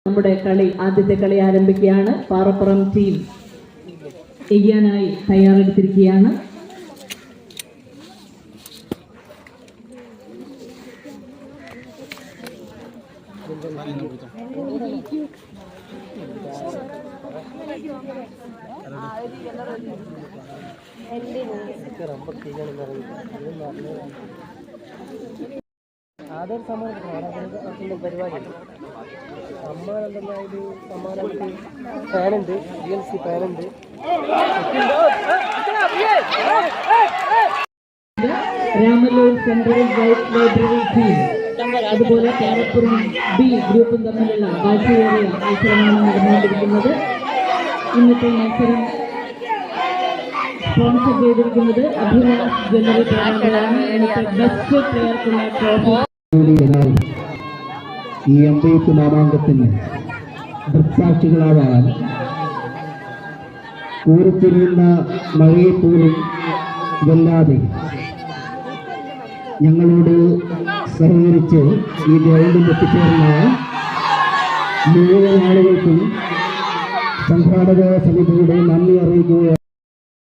നമ്മുടെ കളി ആദ്യത്തെ കളി ആരംഭിക്കുകയാണ്. പാറപ്പുറം ടീം ചെയ്യാനായി തയ്യാറെടുത്തിരിക്കുകയാണ്. ആദ്യം സമ്മാനം പരിപാടി സമ്മാനം സമ്മാനത്തിൽ ഫാനുണ്ട്, GLC ഫാനുണ്ട്. രാമല്ലൂർ സെൻട്രൽ ലൈബ്രറി ടീം അതുപോലെ പാറപ്പുറം ബി ഗ്രൂപ്പും തമ്മിലുള്ള വാശിയേറിയ മത്സരമാണ് നടന്നുകൊണ്ടിരിക്കുന്നത്. ഇന്നത്തെ മത്സരം സ്പോൺസർ ചെയ്തിരിക്കുന്നത് അഭിലാഷ് ജ്വല്ലറി ബ്രാൻഡാണ്. ഇന്നത്തെ ബെസ്റ്റ് പ്ലെയർക്കുള്ള ട്രോഫി ഈ അമ്പെയ്ത്ത് മാമാങ്കത്തിന് ദൃക്സാക്ഷികളാവാൻ കൂറിത്തിരിയുന്ന മഴയെപ്പോലും വെല്ലാതെ ഞങ്ങളോട് സഹകരിച്ച് ഈ ഗ്രൗണ്ടിൽ എത്തിച്ചേർന്ന മുഴുവൻ ആളുകൾക്കും സംഘാടക സമിതിയുടെ നന്ദി അറിയിക്കുക.